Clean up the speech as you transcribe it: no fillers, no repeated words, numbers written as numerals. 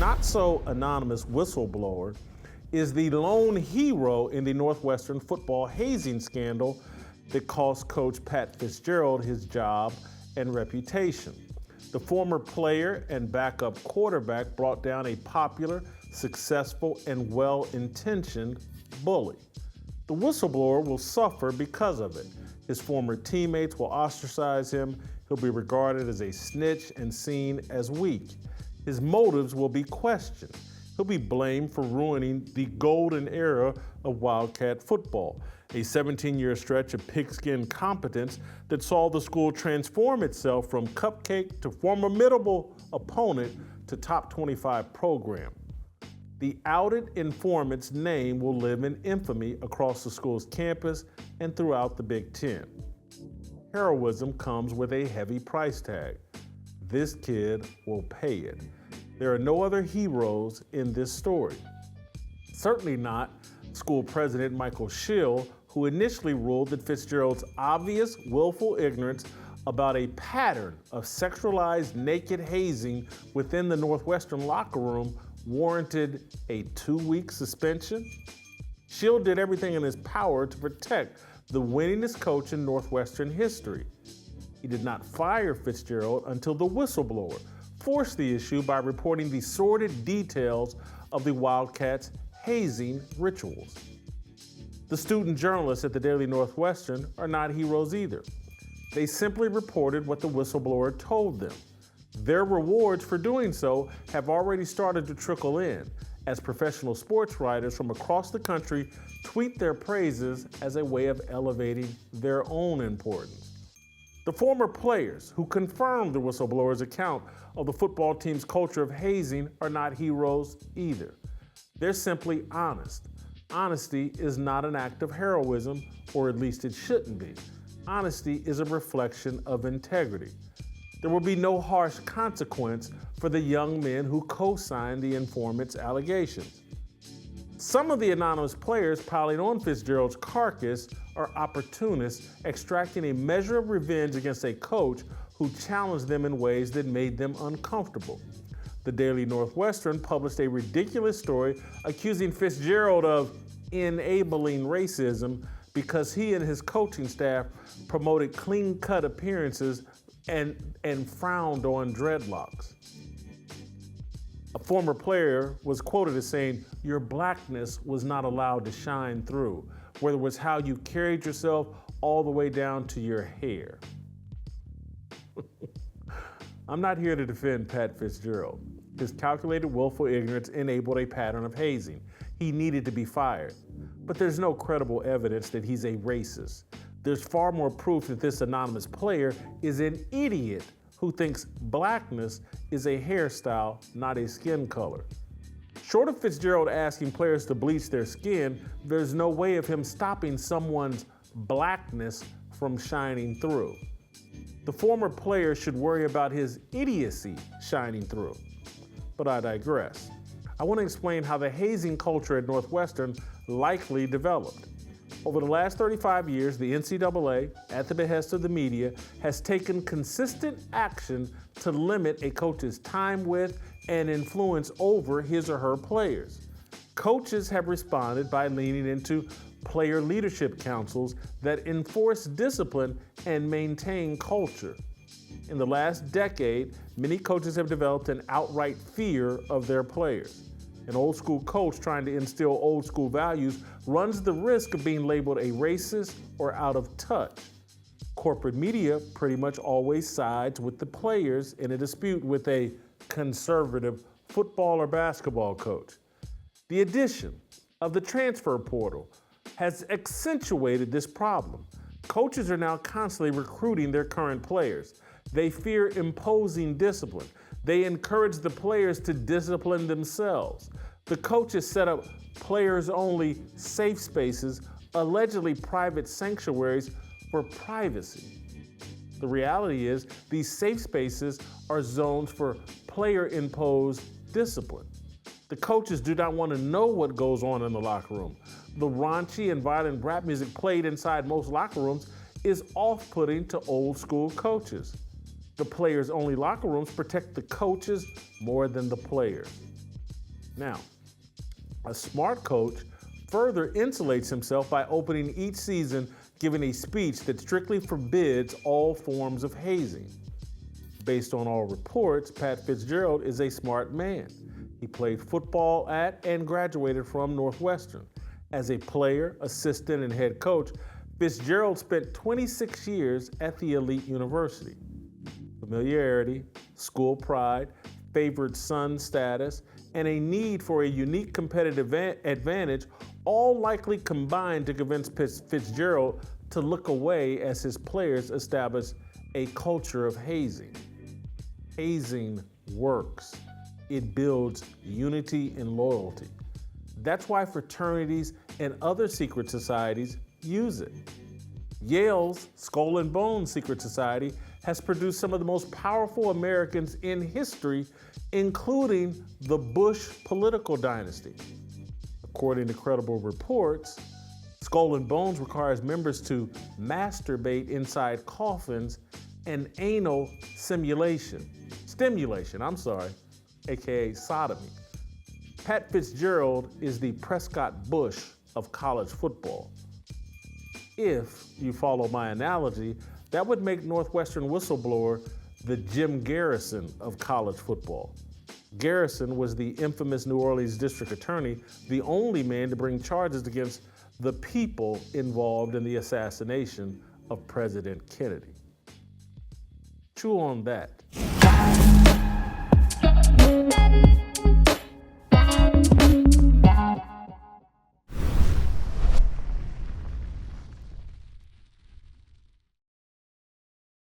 not-so-anonymous whistleblower is the lone hero in the Northwestern football hazing scandal that cost Coach Pat Fitzgerald his job and reputation. The former player and backup quarterback brought down a popular, successful, and well-intentioned bully. The whistleblower will suffer because of it. His former teammates will ostracize him. He'll be regarded as a snitch and seen as weak. His motives will be questioned. He'll be blamed for ruining the golden era of Wildcat football, a 17-year stretch of pigskin competence that saw the school transform itself from cupcake to formidable opponent to top 25 program. The outed informant's name will live in infamy across the school's campus and throughout the Big Ten. Heroism comes with a heavy price tag. This kid will pay it. There are no other heroes in this story. Certainly not school president Michael Schill, who initially ruled that Fitzgerald's obvious, willful ignorance about a pattern of sexualized naked hazing within the Northwestern locker room warranted a 2-week suspension. Schill did everything in his power to protect the winningest coach in Northwestern history. He did not fire Fitzgerald until the whistleblower forced the issue by reporting the sordid details of the Wildcats' hazing rituals. The student journalists at the Daily Northwestern are not heroes either. They simply reported what the whistleblower told them. Their rewards for doing so have already started to trickle in, as professional sports writers from across the country tweet their praises as a way of elevating their own importance. The former players who confirmed the whistleblower's account of the football team's culture of hazing are not heroes either. They're simply honest. Honesty is not an act of heroism, or at least it shouldn't be. Honesty is a reflection of integrity. There will be no harsh consequence for the young men who co-signed the informant's allegations. Some of the anonymous players piling on Fitzgerald's carcass are opportunists extracting a measure of revenge against a coach who challenged them in ways that made them uncomfortable. The Daily Northwestern published a ridiculous story accusing Fitzgerald of enabling racism because he and his coaching staff promoted clean-cut appearances and frowned on dreadlocks. A former player was quoted as saying, "Your blackness was not allowed to shine through," whether it was how you carried yourself all the way down to your hair. I'm not here to defend Pat Fitzgerald. His calculated, willful ignorance enabled a pattern of hazing. He needed to be fired. But there's no credible evidence that he's a racist. There's far more proof that this anonymous player is an idiot who thinks blackness is a hairstyle, not a skin color. Short of Fitzgerald asking players to bleach their skin, there's no way of him stopping someone's blackness from shining through. The former player should worry about his idiocy shining through. But I digress. I want to explain how the hazing culture at Northwestern likely developed. Over the last 35 years, the NCAA, at the behest of the media, has taken consistent action to limit a coach's time with and influence over his or her players. Coaches have responded by leaning into player leadership councils that enforce discipline and maintain culture. In the last decade, many coaches have developed an outright fear of their players. An old school coach trying to instill old school values runs the risk of being labeled a racist or out of touch. Corporate media pretty much always sides with the players in a dispute with a conservative football or basketball coach. The addition of the transfer portal has accentuated this problem. Coaches are now constantly recruiting their current players. They fear imposing discipline. They encourage the players to discipline themselves. The coaches set up players-only safe spaces, allegedly private sanctuaries for privacy. The reality is these safe spaces are zones for player-imposed discipline. The coaches do not want to know what goes on in the locker room. The raunchy and violent rap music played inside most locker rooms is off-putting to old-school coaches. The players-only locker rooms protect the coaches more than the players. Now, a smart coach further insulates himself by opening each season giving a speech that strictly forbids all forms of hazing. Based on all reports, Pat Fitzgerald is a smart man. He played football at and graduated from Northwestern. As a player, assistant, and head coach, Fitzgerald spent 26 years at the elite university. Familiarity, school pride, favored son status, and a need for a unique competitive advantage all likely combined to convince Fitzgerald to look away as his players established a culture of hazing. Hazing works. It builds unity and loyalty. That's why fraternities and other secret societies use it. Yale's Skull and Bones Secret Society has produced some of the most powerful Americans in history, including the Bush political dynasty. According to credible reports, Skull and Bones requires members to masturbate inside coffins and anal stimulation, aka sodomy. Pat Fitzgerald is the Prescott Bush of college football. If you follow my analogy, that would make Northwestern Whistleblower the Jim Garrison of college football. Garrison was the infamous New Orleans district attorney, the only man to bring charges against the people involved in the assassination of President Kennedy. Chew on that.